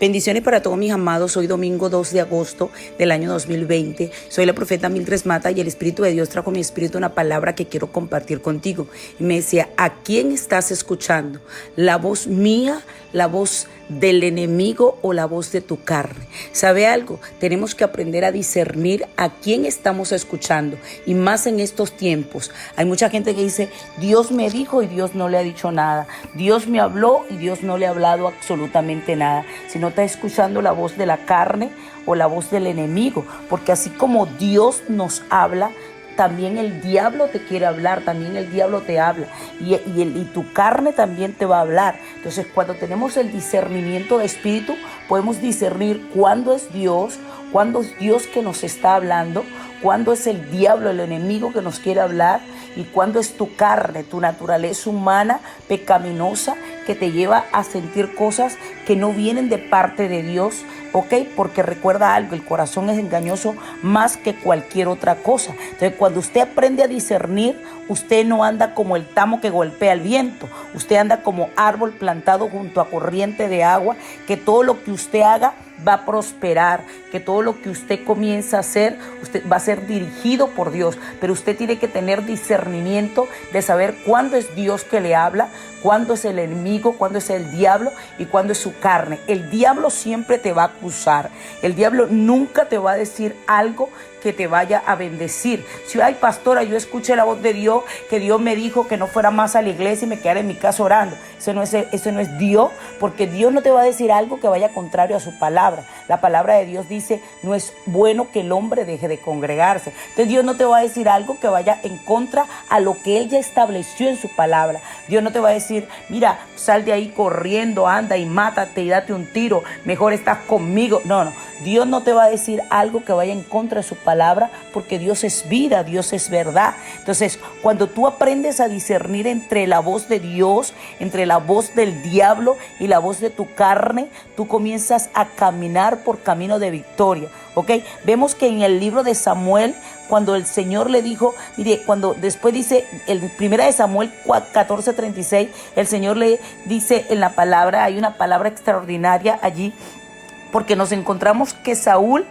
Bendiciones para todos mis amados. Hoy domingo 2 de agosto del año 2020. Soy la profeta Mildred Mata y el Espíritu de Dios trajo a mi espíritu una palabra que quiero compartir contigo. Y me decía, ¿a quién estás escuchando? ¿La voz mía, la voz del enemigo o la voz de tu carne? ¿Sabe algo? Tenemos que aprender a discernir a quién estamos escuchando. Y más en estos tiempos. Hay mucha gente que dice, Dios me dijo y Dios no le ha dicho nada. Dios me habló y Dios no le ha hablado absolutamente nada. Si no está escuchando la voz de la carne o la voz del enemigo, porque así como Dios nos habla, también el diablo te quiere hablar, también el diablo te habla y tu carne también te va a hablar. Entonces, cuando tenemos el discernimiento de espíritu, podemos discernir cuándo es Dios que nos está hablando, cuándo es el diablo, el enemigo que nos quiere hablar y cuándo es tu carne, tu naturaleza humana pecaminosa que te lleva a sentir cosas que no vienen de parte de Dios, ¿ok? Porque recuerda algo, el corazón es engañoso más que cualquier otra cosa. Entonces, cuando usted aprende a discernir, usted no anda como el tamo que golpea el viento. Usted anda como árbol plantado junto a corriente de agua, que todo lo que usted haga va a prosperar, que todo lo que usted comienza a hacer, usted va a ser dirigido por Dios. Pero usted tiene que tener discernimiento de saber cuándo es Dios que le habla, cuándo es el enemigo, cuándo es el diablo y cuándo es su carne. El diablo siempre te va a acusar. El diablo nunca te va a decir algo que te vaya a bendecir. Si, ay, pastora, yo escuché la voz de Dios, que Dios me dijo que no fuera más a la iglesia y me quedara en mi casa orando. Eso no es Dios, porque Dios no te va a decir algo que vaya contrario a su palabra. La palabra de Dios dice, no es bueno que el hombre deje de congregarse. Entonces Dios no te va a decir algo que vaya en contra a lo que Él ya estableció en su palabra. Dios no te va a decir, mira, sal de ahí corriendo, anda y mátate y date un tiro, mejor estás conmigo. No. Dios no te va a decir algo que vaya en contra de su palabra, porque Dios es vida, Dios es verdad. Entonces, cuando tú aprendes a discernir entre la voz de Dios, entre la voz del diablo y la voz de tu carne, tú comienzas a caminar por camino de victoria, ¿ok? Vemos que en el libro de Samuel, cuando el Señor le dijo, mire, cuando después dice, el primera de Samuel 14:36, el Señor le dice en la palabra, hay una palabra extraordinaria allí, porque nos encontramos que Saúl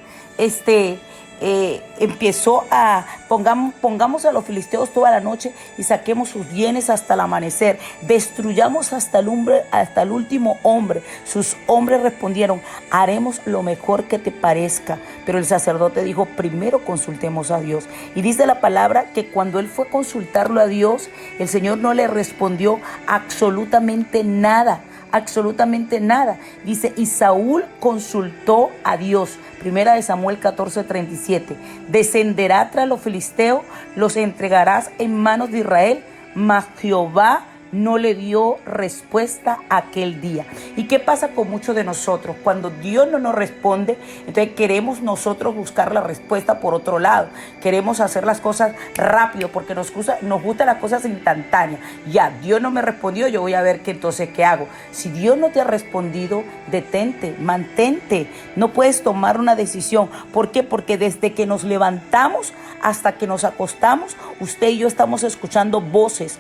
empezó a, pongamos a los filisteos toda la noche y saquemos sus bienes hasta el amanecer, destruyamos hasta el último hombre. Sus hombres respondieron, haremos lo mejor que te parezca. Pero el sacerdote dijo, primero consultemos a Dios. Y dice la palabra que cuando él fue a consultarlo a Dios, el Señor no le respondió absolutamente nada. Absolutamente nada. Dice, y Saúl consultó a Dios. Primera de Samuel 14:37. Descenderá tras los filisteos, los entregarás en manos de Israel, mas Jehová no le dio respuesta aquel día. ¿Y qué pasa con muchos de nosotros? Cuando Dios no nos responde, entonces queremos nosotros buscar la respuesta por otro lado. Queremos hacer las cosas rápido porque nos gustan las cosas instantáneas. Ya, Dios no me respondió, yo voy a ver qué hago. Si Dios no te ha respondido, detente, mantente. No puedes tomar una decisión. ¿Por qué? Porque desde que nos levantamos hasta que nos acostamos, usted y yo estamos escuchando voces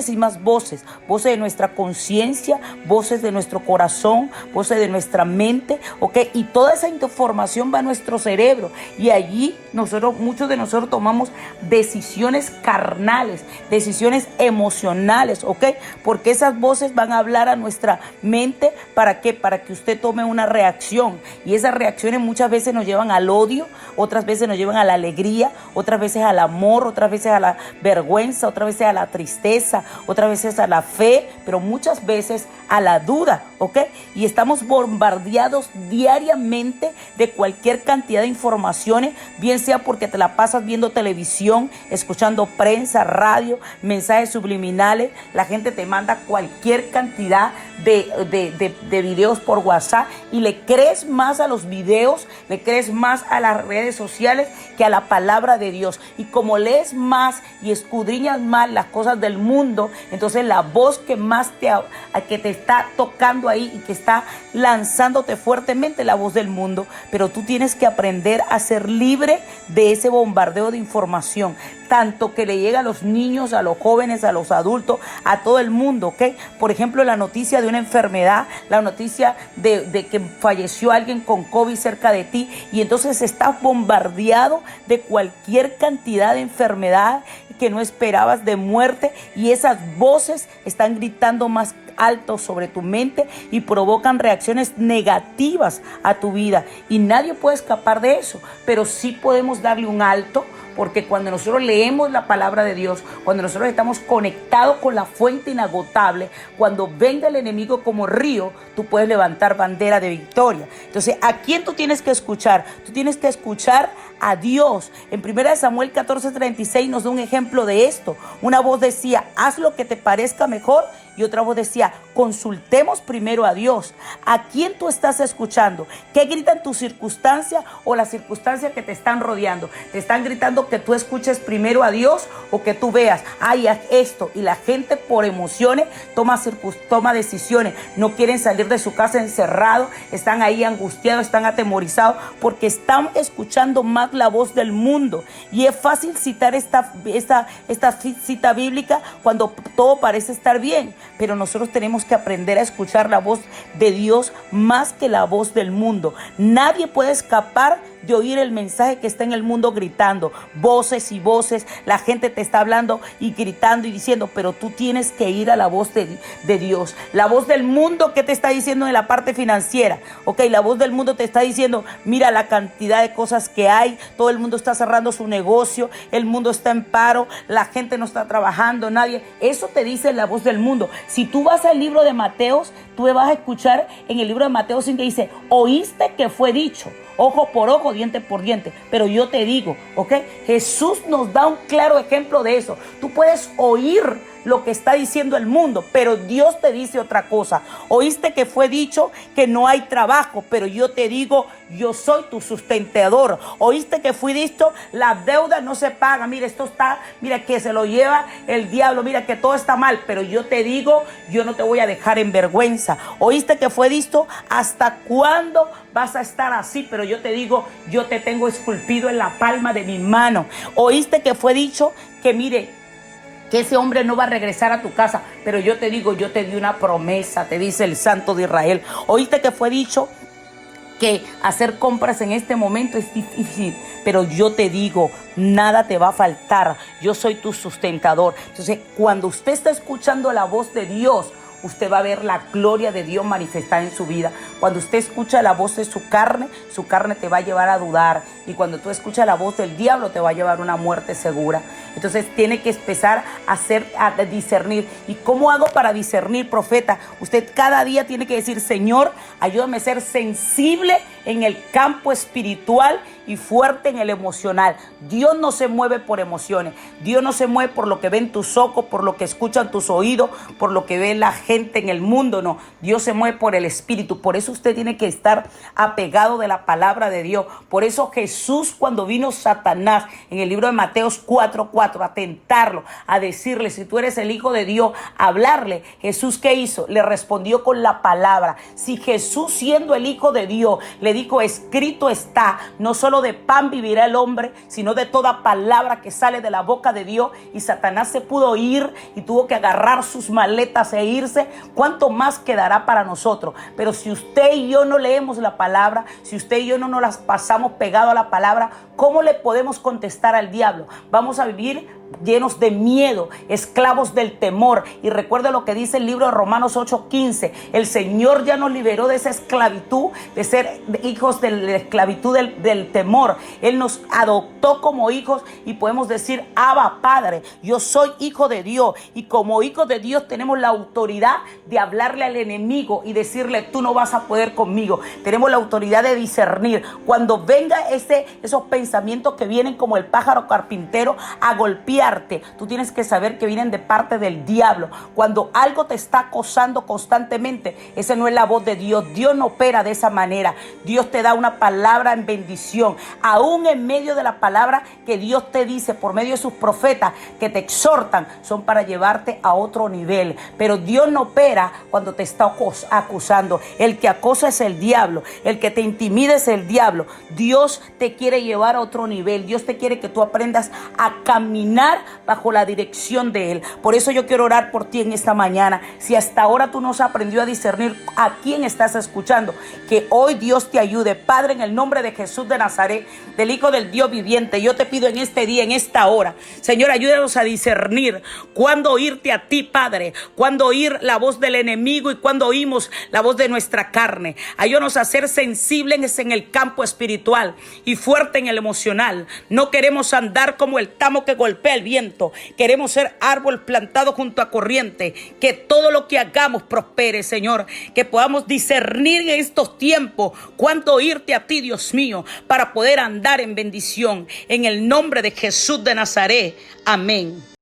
y más voces de nuestra conciencia, voces de nuestro corazón, voces de nuestra mente, ¿ok? Y toda esa información va a nuestro cerebro y allí muchos de nosotros tomamos decisiones carnales, decisiones emocionales, ¿ok? Porque esas voces van a hablar a nuestra mente, ¿para qué? Para que usted tome una reacción y esas reacciones muchas veces nos llevan al odio, otras veces nos llevan a la alegría, otras veces al amor, otras veces a la vergüenza, otras veces a la tristeza, otras veces a la fe, pero muchas veces a la duda, ¿ok? Y estamos bombardeados diariamente de cualquier cantidad de informaciones, bien sea porque te la pasas viendo televisión, escuchando prensa, radio, mensajes subliminales, la gente te manda cualquier cantidad de videos por WhatsApp y le crees más a los videos, le crees más a las redes sociales que a la palabra de Dios. Y como lees más y escudriñas más las cosas del mundo, entonces Entonces la voz que más que te está tocando ahí y que está lanzándote fuertemente, la voz del mundo. Pero tú tienes que aprender a ser libre de ese bombardeo de información, tanto que le llega a los niños, a los jóvenes, a los adultos, a todo el mundo, ¿ok? Por ejemplo, la noticia de una enfermedad, la noticia de que falleció alguien con COVID cerca de ti, y entonces estás bombardeado de cualquier cantidad de enfermedad que no esperabas, de muerte, y esas voces están gritando más alto sobre tu mente y provocan reacciones negativas a tu vida, y nadie puede escapar de eso, pero sí podemos darle un alto. Porque cuando nosotros leemos la palabra de Dios, cuando nosotros estamos conectados con la fuente inagotable, cuando venga el enemigo como río, tú puedes levantar bandera de victoria. Entonces, ¿a quién tú tienes que escuchar? Tú tienes que escuchar a Dios. En 1 Samuel 14:36 nos da un ejemplo de esto. Una voz decía, haz lo que te parezca mejor. Y otra voz decía, consultemos primero a Dios. ¿A quién tú estás escuchando? ¿Qué gritan tus circunstancias o las circunstancias que te están rodeando? ¿Te están gritando que tú escuches primero a Dios o que tú veas, ay, haz esto? Y la gente por emociones toma decisiones. No quieren salir de su casa encerrados, están ahí angustiados, están atemorizados porque están escuchando más la voz del mundo. Y es fácil citar esta cita bíblica cuando todo parece estar bien. Pero nosotros tenemos que aprender a escuchar la voz de Dios más que la voz del mundo. Nadie puede escapar de oír el mensaje que está en el mundo gritando, voces y voces, la gente te está hablando y gritando y diciendo, pero tú tienes que ir a la voz de Dios. La voz del mundo, ¿qué te está diciendo en la parte financiera? Ok, la voz del mundo te está diciendo, mira la cantidad de cosas que hay, todo el mundo está cerrando su negocio, el mundo está en paro, la gente no está trabajando, nadie. Eso te dice la voz del mundo. Si tú vas al libro de Mateos, tú vas a escuchar en el libro de Mateo 5 que dice, oíste que fue dicho, ojo por ojo, diente por diente, pero yo te digo, ¿ok? Jesús nos da un claro ejemplo de eso. Tú puedes oír lo que está diciendo el mundo, pero Dios te dice otra cosa. Oíste que fue dicho que no hay trabajo, pero yo te digo, yo soy tu sustentador. Oíste que fui dicho, las deudas no se pagan. Mira, esto está, mira que se lo lleva el diablo, mira que todo está mal, pero yo te digo, yo no te voy a dejar en vergüenza. Oíste que fue dicho, ¿hasta cuándo vas a estar así? Pero yo te digo, yo te tengo esculpido en la palma de mi mano. Oíste que fue dicho que mire, que ese hombre no va a regresar a tu casa, pero yo te digo, yo te di una promesa, te dice el Santo de Israel. Oíste que fue dicho que hacer compras en este momento es difícil, pero yo te digo, nada te va a faltar, yo soy tu sustentador. Entonces, cuando usted está escuchando la voz de Dios, usted va a ver la gloria de Dios manifestada en su vida. Cuando usted escucha la voz de su carne te va a llevar a dudar. Y cuando tú escuchas la voz del diablo, te va a llevar a una muerte segura. Entonces tiene que empezar a discernir. ¿Y cómo hago para discernir, profeta? Usted cada día tiene que decir, Señor, ayúdame a ser sensible en el campo espiritual y fuerte en el emocional. Dios no se mueve por emociones. Dios no se mueve por lo que ven tus ojos, por lo que escuchan tus oídos, por lo que ve la gente en el mundo. No, Dios se mueve por el espíritu. Por eso usted tiene que estar apegado de la palabra de Dios. Por eso Jesús, cuando vino Satanás en el libro de Mateos 4:4 a tentarlo, a decirle, si tú eres el Hijo de Dios, a hablarle, Jesús, ¿qué hizo? Le respondió con la palabra. Si Jesús, siendo el Hijo de Dios, le dijo, escrito está, no solo de pan vivirá el hombre, sino de toda palabra que sale de la boca de Dios, y Satanás se pudo ir y tuvo que agarrar sus maletas e irse, ¿cuánto más quedará para nosotros? Pero si usted y yo no leemos la palabra, si usted y yo no nos las pasamos pegado a la palabra, ¿cómo le podemos contestar al diablo? Vamos a vivir llenos de miedo, esclavos del temor. Y recuerda lo que dice el libro de Romanos 8:15. El Señor ya nos liberó de esa esclavitud, de ser hijos de la esclavitud del temor. Él nos adoptó como hijos y podemos decir, Abba, Padre, yo soy hijo de Dios. Y como hijos de Dios tenemos la autoridad de hablarle al enemigo y decirle, tú no vas a poder conmigo. Tenemos la autoridad de discernir. Cuando venga esos pensamientos que vienen como el pájaro carpintero a golpear desviarte, tú tienes que saber que vienen de parte del diablo. Cuando algo te está acosando constantemente, esa no es la voz de Dios. Dios no opera de esa manera. Dios te da una palabra en bendición. Aún en medio de la palabra que Dios te dice por medio de sus profetas que te exhortan, son para llevarte a otro nivel. Pero Dios no opera cuando te está acusando. El que acosa es el diablo. El que te intimida es el diablo. Dios te quiere llevar a otro nivel. Dios te quiere que tú aprendas a caminar bajo la dirección de Él. Por eso yo quiero orar por ti en esta mañana. Si hasta ahora tú no has aprendido a discernir a quién estás escuchando, que hoy Dios te ayude. Padre, en el nombre de Jesús de Nazaret, del Hijo del Dios viviente, yo te pido en este día, en esta hora, Señor, ayúdanos a discernir cuándo oírte a ti, Padre, cuándo oír la voz del enemigo y cuándo oímos la voz de nuestra carne. Ayúdanos a ser sensibles en el campo espiritual y fuerte en el emocional. No queremos andar como el tamo que golpea el viento. Queremos ser árbol plantado junto a corriente. Que todo lo que hagamos prospere, Señor. Que podamos discernir en estos tiempos cuándo oírte a ti, Dios mío, para poder andar en bendición. En el nombre de Jesús de Nazaret. Amén.